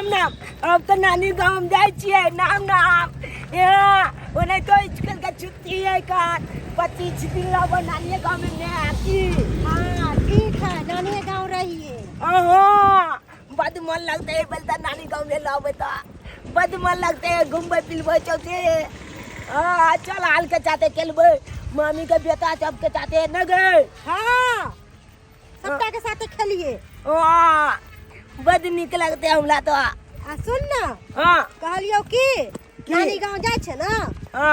नाम अब तो नानी गाँव में जाए छिए नाम यहाँ ओने तो स्कूल का छुट्टी है का 25 दिन लब नानी गाँव में मैं आती। हाँ ठीक है, नानी गाँव रहिए। बद मन लगता है बोलता नानी गाँव में लब तो बद मन लगता है घूमबे फिरबे चौथे। चल हाल के चाहते खेलबे मामी के बेटा सबके चाहते न गए। हाँ सबका के साथ खेलिए। बद निक लगते हमला तो। सुन ना कहलियो कि नानी गाँव जाए छे ना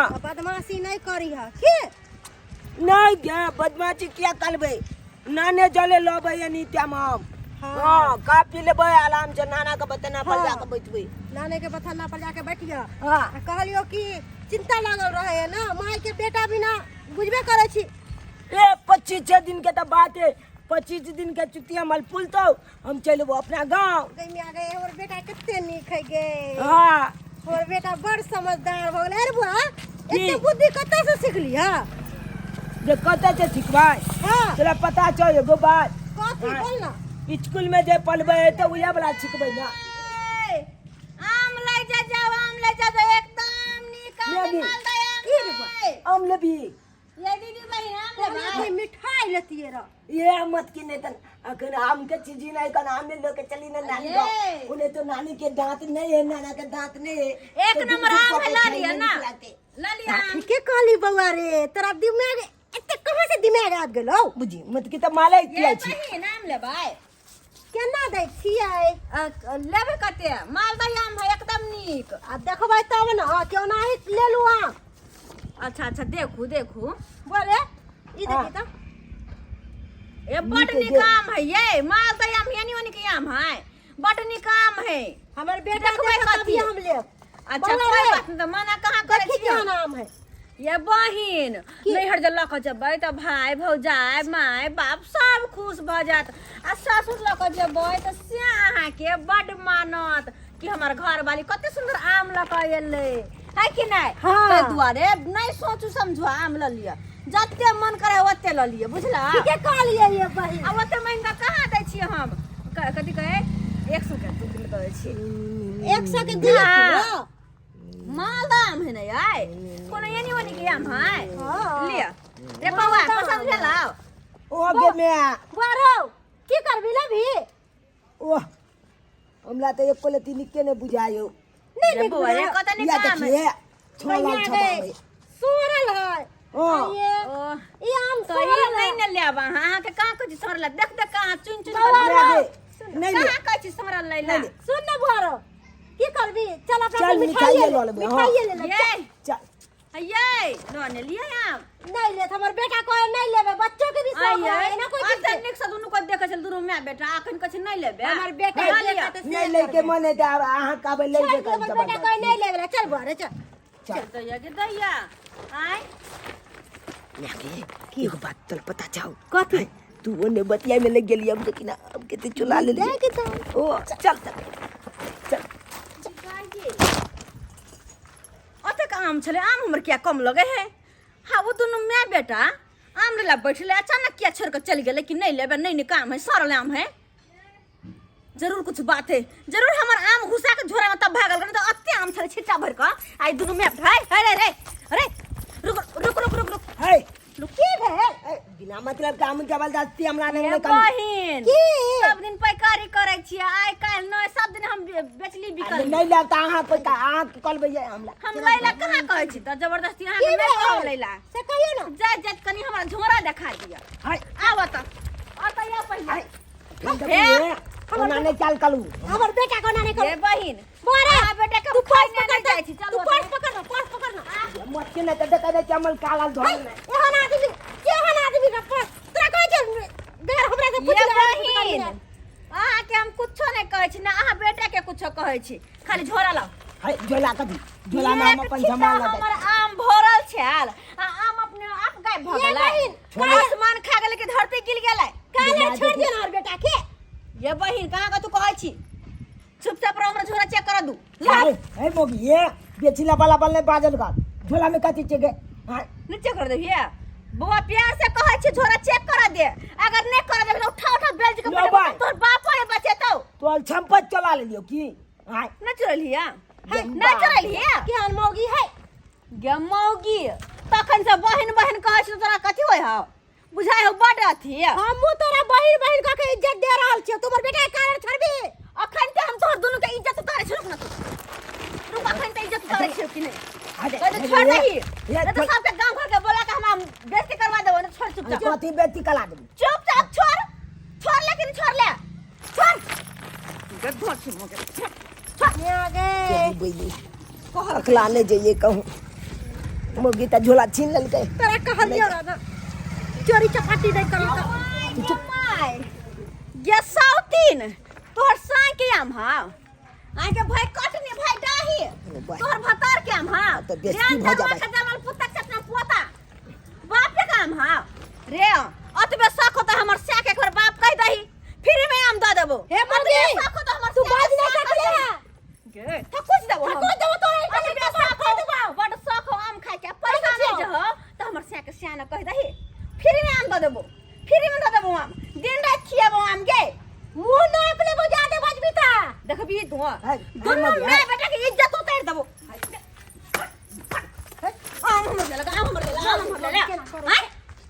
तो बदमाशी नहीं करी है के नहीं गे बदमाशी क्या करबे नाने चले लबे नित्या माम। का पी लेबे आराम से नाना के बतना पर जाके बैठबे नाने के बथाना पर जाके बैठिया। कहलियो कि चिंता लागल रहे है ना माई के बेटा बिना बुझबे करे छी। 25 दिन के तो बात है 25 दिन के छुट्टी हमल पुल तो हम चलबो अपना गांव। गई आ गए और बेटा कितने नीक है गे। और बेटा बड़ समझदार हो गए। अरे बुआ इतनी बुद्धि कत्ते से सीख लिया जे कत्ते से सिखबाई। तोरा पता छौ एगो बात कथी बोल ना स्कूल में जे पढ़बे तो उया वाला सिखबे ना। आम ले जा जाओ एकदम नीक आम लेबी ये दीदी बहन आम ले मिठाई लेती है ये मत की नहीं तन अखन आम के चीज नहीं कन आम में लेके चली ना नानी गाँव। उन्हें तो नानी के दांत नहीं है नाना के दांत नहीं है। एक नंबर आम है ला लिया ना ला लिया। ठीक है काली बउआ रे तेरा दिमाग इतने कहां से दिमाग आ गेलो बुझी मत की तो माले किया छी। ये नाम ले भाई केना दै छियै लेबे कते मालदह आम है एकदम नीक। आ देखबै तब ना क्यों ना ले लू आम। अच्छा देखू बोले ई देखी तो ये बड़ नीक आम है ये मालदह आम यानी ओनी के आम है बड़ नीक आम है। हमर बेटा देखबै कथि हम लेब। अच्छा कोई बात नहीं मना कहां करे छी आम है ये बहिन नैहर जे लक जेबै त भाई भौजाई माय बाप सब खुश भ जात। आ ससुर लक जेबै त से अहाँ के बड मानत कि हमर घर वाली कते सुंदर आम लक एले है कि नहीं। ते दुआरे नहीं सोचू समझू आम ल लिया जते मन करे ओते ल लिया बुझला। ठीक है कह लिए ये बहिन। आ ओते महंगा कहां दै छी हम कथि कहे 100 के 2 किलो दै छी 100 के 2 किलो मालदह आम है ना यार कोनो यानी वानी के आम है लिया रे बउआ पसंद भेला। ओ गे मैं बारो की करबी लेबी ओ हमला तो एक कोले तीन के ने बुझायो नहीं बउआ रे कत नहीं काम है छोला सोरल है ये आम तो ये नहीं न लेब अहाँ के कहां कुछ सरल देख कहां चुन नहीं कहां कुछ सरल ले ले सुन न बारो की करबी चल अपना मिठाई ले ले मिठाई ले ले चल ये लो ने लिया आम नहीं ले हमर बेटा को नहीं लेबे बच्चों के भी शौक है ना कोई चीज निक से दुनु को देखे चल दुनु मैं बेटा अखन कछ नहीं लेबे हमर बेटा नहीं लेके मने दे अहाँ कहबे ले के हमर बेटा को नहीं लेबे चल बारे चल तो ये के दैया आय की बात चल पता चाहो कथि तू ओने बतिया में लग गेली अब देखी ना अब केते चुला ले ले ओ चल अतक आम छले आम हमर क्या कम लगे है। हाँ वो दोनों मैं बेटा आम ले बैठले अचानक क्या छोड़ कर चल गए कि नहीं लेबे नहीं काम है सरल आम है जरूर कुछ बात है जरूर हमर आम घुसा के झोरा में तब भागल तो अत्ते आम छले छिट्टा भर का आई दोनों मैं भाई अरे रे अरे रुक है लुकी है बिना मतलब काम जबरदस्ती हमरा नहीं कर बहिन सब दिन पैकारी करे छी आइ काल न सब दिन हम बेचली बिकल नहीं लगता अहाँ कोई अहाँ कल भैया हमला हम लैला कहां कहै छी त जबरदस्ती अहाँ के नहीं कहब लैला से कहियो ना जा कनी हमरा झोरा देखा दिया हाय आव त या पहिले हमरा नहीं चाल कलू हमर बेटा को ना नहीं ए बहिन बोरे बेटा के पाई नहीं जाय छी तू पर्स पकड़ ना मत के नहीं देखा दे चमल काला धोल एहन आदमी का पर्स तोरा कहै छै बेर हमरा से पूछ बहिन अहाँ के हम कुछो नहीं कहै छी ना अहाँ बेटा के कुछो कहै छी खाली झोरा लाओ हाय झोला कदी झोला में हम अपन सामान लगा हमर आम भरल छल आम अपने आप गायब भ गेलै आसमान खा गेलै कि धरती गिर गेलै काले छोड़ दे ना और बेटा के ये बहिन कहां का तू कहै छी चुपचाप रह हमरा झोरा चेक कर दू हे मोगी ये बेचिला वाला बल्ले बाजल का झोला में कथि चेक हां नीचे कर दे भैया बुआ प्यार से कहै छी झोरा चेक कर दे अगर नहीं कर दे तो उठा बेल्ट के तोर बाप है बचेतौ तो छंपत चला ले लियो की हाय ना चुरल हिया है गंदा। ना चुरल हिया केहन मौगी है गे मौगी तखन से बहन बहन कहै छ तोरा कथी होय हौ बुझाय हो बड अथी हमहू तोरा बहिन बहिन का के इज्जत दे रहल छियै तोहर बेटा के कारण छड़बी अखन ते हम तोहर दुनू के इज्जत उतारे छ ना तू अखन ते इज्जत उतारे छ कि नहीं अरे कहै छोड़ दही ये नहीं तो सबके गांव घर के बोला के हम बेइज्जती करवा देबो ना छोड़ चुपचाप कथी बेटी कला दे चुपचाप छोड़ लेकिन छोड़ ले छोड़ गद धोर छी मगे छोड़ आगे बोली अखला नहीं जाइए कहूँ मुर्गी का झोला छीन ललके तोरा कहलियो ना चोरी चपाटी नहीं करो माय ये साउतीन तोहर साई के आम हां आइ के भाई कटनी भाई डाही तोहर भतार के आम हां तो बेइज्जती भ जाबे के जमल पुतक चटना पोता बाप के काम हां रे अतबे शक होता हमर से के एक बार बाप कह दही फिर में आम द देबो हे मर्दी शक होता हमर तू बाज नहीं सकले गे ठकुच देबो ठकुच देबो तो अतबे शक हो बड शक हो आम खाय के पैसा नहीं जो त हमर से के सियाना कह दही फिर में आम द देबो फिर में द देबो आम दिन रात खियाबो आम गे मुंह ना अपने बुझा दे बजबी ता देखबी तू है, दोनों है, मैं बेटा की इज्जत उतार देबो आम हमर लगा आम हमर लगा आम हमर लगा हां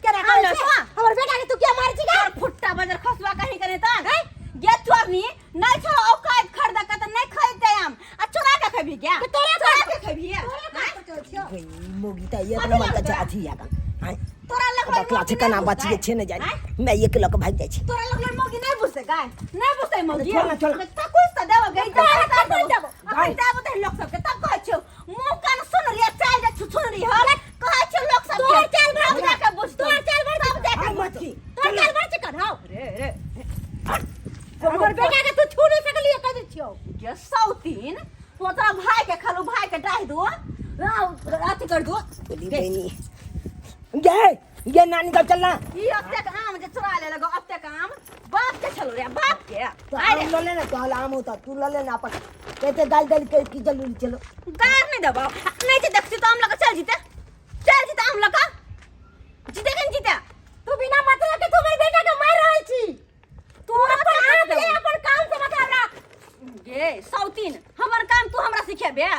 केना आम कर लगा हमर बेटा के तू क्या मार छी यार फुट्टा बजर खसवा कहीं करे त गे चोरनी नहीं छोड़ औकात खरीदा का त नहीं खरीदते आम आ चोरा के खबी क्या चोरा के खबी है मुर्गी तो एक नंबर का जाती है हाय तोरा लग बकला ठिकाना बच के छे न जाए मैं एक लक भाग जाय छी तोरा लग मोगी नहीं बुझते गाय नहीं बुझते मोगी छोड़ ना, छोड़ ना। त कुछ त देबो गई त तोरा देबो अपन देबो त लोग सब के तब कहै छौ मुंह कान सुन रे चाल जा सुन री हो कहै छौ लोग सब तोहर चाल भर तब जाके बुझ तोहर चाल भर तब जाके हाय बुझ मत की तोहर चाल भर चिकन हां रे हमर बेटा के तू छू नहीं सकली कह दे छियो ये सौतीन तोरा भाई के खालू भाई के डाह दो अथी कर दो बोली बहनी ये नानी का चलना ई अत्ते का आम जे चुरा ले लगो अत्ते का आम बाप के छलो रे बाप के तो आम ले लेना तो आम होता तू ले लेना अपन कहते गाल गाल के की जरूरी चलो गार नहीं दबा नहीं जे देखती तो आम लगा चल जीते आम लगा जीते कन जीते तू बिना मतलब के तू मेरे बेटा के मार रहल छी तू अपन हाथ ले अपन काम से मतलब रख गे सौतीन हमर काम तू हमरा सिखेबे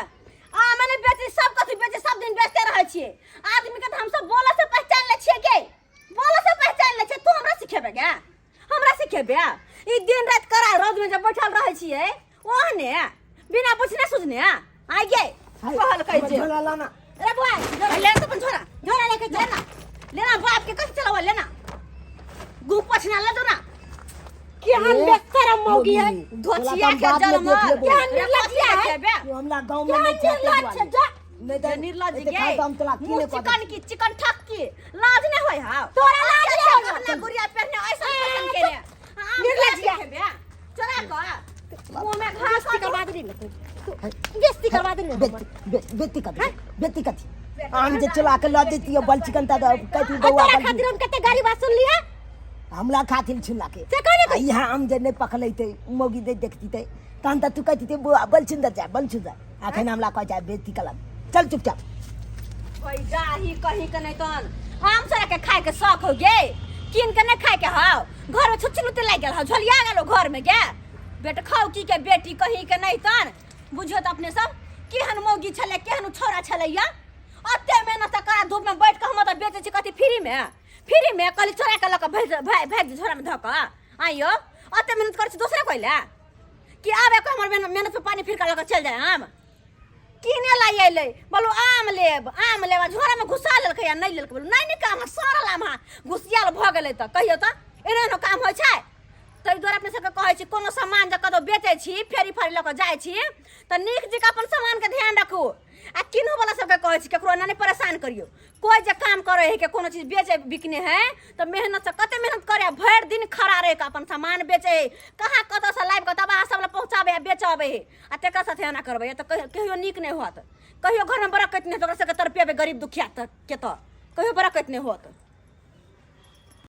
आ मैंने बेची सब कथी बेची सब दिन बेचते रहे छिए आदमी के त हम सब बोला से पहचान ले छिए गे बोला से पहचान ले छिए तू हमरा सिखेबे गे हमरा सिखेबे ई दिन रात करा रोज में जब बैठल रहे छिए ओहने बिना पूछने सुझने आ गे कहल कह जे झोला लाना रे बुआ ले तो अपन झोरा लेके चल लेना बाप के कैसे चलावा लेना गु पछना ले दो ना केहन बेशरम मौगी है धोचिया के जन्म केहन निर्लज्ज है तू हमरा गांव में नहीं चाहते जा नहीं तो निर्लज्ज ऐसे गे खाए तो हम तोला की नहीं चिकन की चिकन ठक की लाज नहीं होय हा तोरा लाज नहीं होय अपना गुड़िया पहनने ऐसा पसंद के लिए निर्लज्ज है बे चला का मुंह में घास बेस्ती करवा दे बेस्ती करवा दे बेटी कथी आम जे चला के ला देती है बल चिकन ता कथी बउआ तोरा बल खातिर हम कते गाड़ी बात सुन लिया हमला खातिर छुला के से कहने को यहाँ आम जे नहीं पकलैते मोगी दे देखती थे तहन त तू कहती थे बुआ बल छिंदा जा बल छिंदा अखन हमला कह जा बेटी कला चल चुपचाप कोई जाही कहीं के नहीं तन आम सरा के खाए के शौक हो गे किन के नहीं खाए के हाउ घर में छुच्ची लुते लाग गेल हाउ झलिया गेलो घर में गे बेटा खाओ की के बेटी कहीं के नहीं तन बुझियो त अपने सब केहन मौगी छले केहन छोरा छलैया अत्ते मेहनत करा धूप में बैठ के हम त बेचे छी कथी फ्री में कहली चोरा के लक भेज झोरा में धक आइयो अत्ते मेहनत कर छी दूसरे कोइला कि आबे को हमर मेहनत पे पानी फिर के लक चल जाए आम किने लाई अइले बोलो आम लेब झोरा में घुसा लेलकै या नहीं लेलकै बोलो नहीं काम सारा लाम घुसियाल भ गेलै त कहियो त एना काम होइ छै तै द्वारा अपने सबके कहै छी कोनो सामान जे कतौ बेचै छी फेरी फारी लऽ कऽ जाइ छी त नीक जकाँ अपन सामान के ध्यान रखू आ किनो वाला सबके कहै छी केकरो नहीं परेशान करियो कोई जे काम करे है के कोनो चीज बेचे बिकने है तो मेहनत से कते मेहनत करे भर दिन खड़ा रहे के अपन सामान बेचे है कहाँ कतौ से लाइव के दबा सब ला पहुंचाबे है बेचबे है आ तेकर साथे एना करबे त कहियो नीक नहीं होत कहियो घर में बरकत नहीं तो ओकरा सबके तरपेबे गरीब दुखिया के त कहियो बरकत नहीं होत